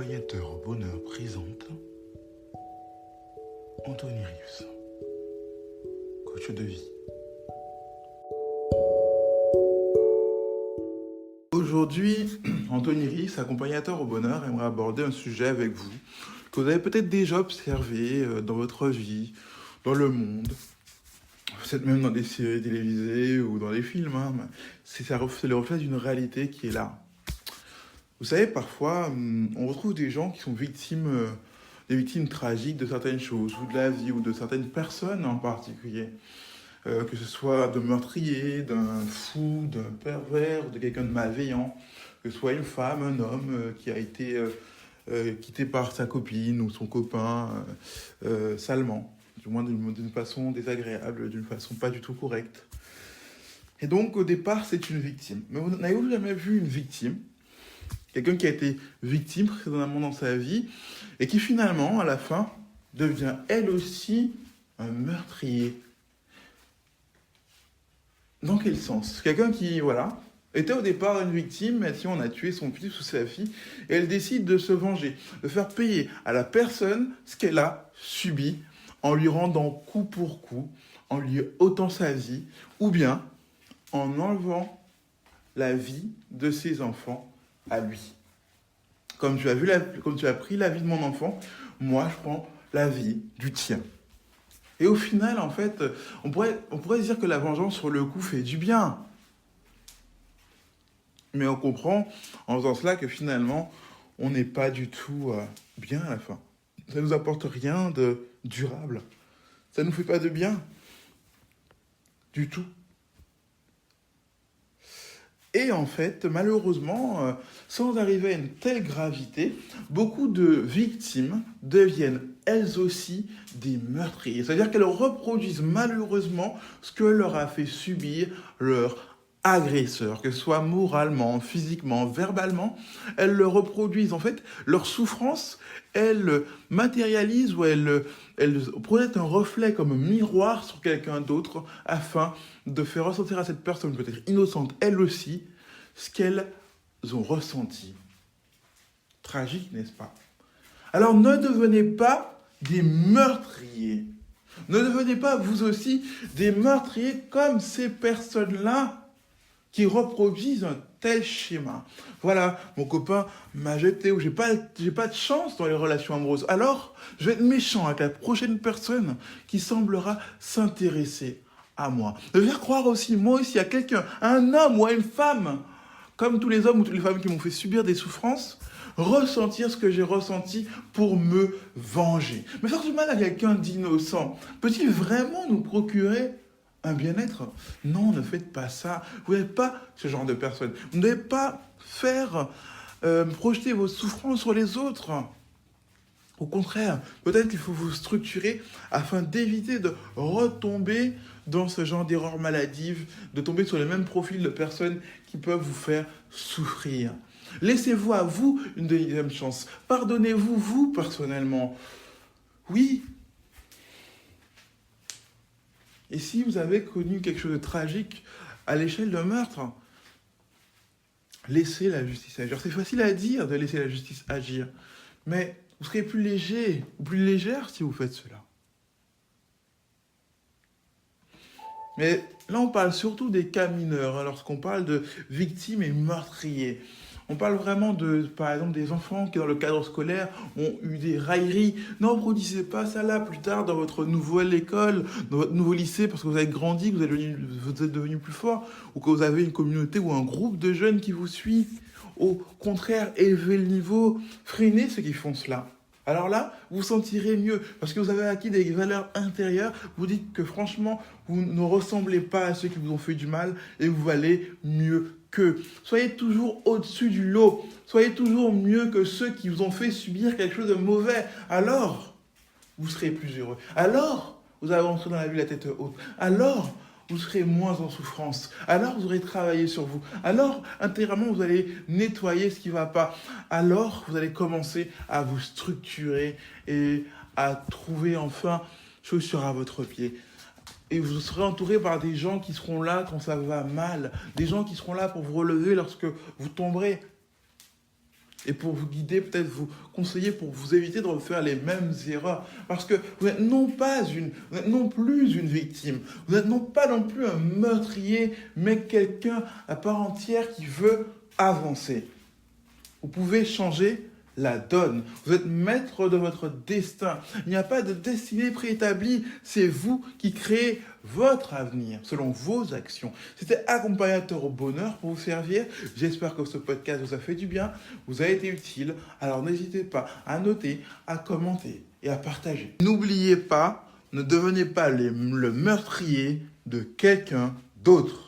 Accompagnateur au bonheur présente Anthony Rives, coach de vie. Aujourd'hui, Anthony Rives, accompagnateur au bonheur, aimerait aborder un sujet avec vous que vous avez peut-être déjà observé dans votre vie, dans le monde, peut-être même dans des séries télévisées ou dans des films. C'est le reflet d'une réalité qui est là. Vous savez, parfois, on retrouve des gens qui sont victimes, des victimes tragiques de certaines choses, ou de la vie, ou de certaines personnes en particulier. Que ce soit de meurtrier, d'un fou, d'un pervers, de quelqu'un de malveillant, que ce soit une femme, un homme qui a été quitté par sa copine ou son copain salement, du moins d'une façon désagréable, d'une façon pas du tout correcte. Et donc, au départ, c'est une victime. Mais vous n'avez jamais vu une victime, quelqu'un qui a été victime précédemment dans sa vie, et qui finalement, à la fin, devient elle aussi un meurtrier. Dans quel sens? Quelqu'un qui, était au départ une victime, mais si on a tué son fils ou sa fille, et elle décide de se venger, de faire payer à la personne ce qu'elle a subi, en lui rendant coup pour coup, en lui ôtant sa vie, ou bien en enlevant la vie de ses enfants à lui. Comme tu as pris la vie de mon enfant, moi je prends la vie du tien. Et au final, en fait, on pourrait dire que la vengeance sur le coup fait du bien. Mais on comprend en faisant cela que finalement, on n'est pas du tout bien à la fin. Ça ne nous apporte rien de durable. Ça ne nous fait pas de bien. Du tout. Et en fait, malheureusement, sans arriver à une telle gravité, beaucoup de victimes deviennent elles aussi des meurtriers. C'est-à-dire qu'elles reproduisent malheureusement ce que leur a fait subir leur agresseur, que ce soit moralement, physiquement, verbalement. Elles le reproduisent. En fait, leur souffrance, elles matérialisent ou elles projettent un reflet comme un miroir sur quelqu'un d'autre afin de faire ressentir à cette personne, peut-être innocente, elle aussi, ce qu'elles ont ressenti. Tragique, n'est-ce pas? Alors ne devenez pas des meurtriers. Ne devenez pas, vous aussi, des meurtriers comme ces personnes-là qui reproduisent un tel schéma. Voilà, mon copain m'a jeté ou j'ai pas de chance dans les relations amoureuses. Alors, je vais être méchant avec la prochaine personne qui semblera s'intéresser à moi. De faire croire aussi, moi aussi, à quelqu'un, à un homme ou à une femme, comme tous les hommes ou toutes les femmes qui m'ont fait subir des souffrances, ressentir ce que j'ai ressenti pour me venger. Mais faire du mal à quelqu'un d'innocent, peut-il vraiment nous procurer un bien-être? Non, ne faites pas ça. Vous n'êtes pas ce genre de personne. Vous ne devez pas faire projeter vos souffrances sur les autres. Au contraire, peut-être qu'il faut vous structurer afin d'éviter de retomber dans ce genre d'erreurs maladives, de tomber sur les mêmes profils de personnes qui peuvent vous faire souffrir. Laissez-vous à vous une deuxième chance. Pardonnez-vous, vous, personnellement. Oui. Et si vous avez connu quelque chose de tragique à l'échelle d'un meurtre, laissez la justice agir. C'est facile à dire de laisser la justice agir, mais vous serez plus léger ou plus légère si vous faites cela. Mais là, on parle surtout des cas mineurs, lorsqu'on parle de victimes et meurtriers. On parle vraiment par exemple, des enfants qui, dans le cadre scolaire, ont eu des railleries. Ne reproduisez pas ça là plus tard dans votre nouvelle école, dans votre nouveau lycée, parce que vous avez grandi, que vous êtes devenu plus fort, ou que vous avez une communauté ou un groupe de jeunes qui vous suit. Au contraire, élevez le niveau, freinez ceux qui font cela. Alors là, vous vous sentirez mieux, parce que vous avez acquis des valeurs intérieures, vous dites que franchement, vous ne ressemblez pas à ceux qui vous ont fait du mal, et vous valez mieux qu'eux. Soyez toujours au-dessus du lot, soyez toujours mieux que ceux qui vous ont fait subir quelque chose de mauvais. Alors, vous serez plus heureux. Alors, vous avancerez dans la vie la tête haute. Alors, vous serez moins en souffrance. Alors, vous aurez travaillé sur vous. Alors, intérieurement, vous allez nettoyer ce qui ne va pas. Alors, vous allez commencer à vous structurer et à trouver enfin chaussures à votre pied. Et vous serez entouré par des gens qui seront là quand ça va mal. Des gens qui seront là pour vous relever lorsque vous tomberez. et pour vous guider, peut-être vous conseiller pour vous éviter de refaire les mêmes erreurs. Parce que vous n'êtes non plus une victime, vous n'êtes pas non plus un meurtrier, mais quelqu'un à part entière qui veut avancer. Vous pouvez changer la donne. Vous êtes maître de votre destin. Il n'y a pas de destinée préétablie. C'est vous qui créez votre avenir selon vos actions. C'était Accompagnateur au bonheur pour vous servir. J'espère que ce podcast vous a fait du bien, vous a été utile. Alors n'hésitez pas à noter, à commenter et à partager. N'oubliez pas, ne devenez pas le meurtrier de quelqu'un d'autre.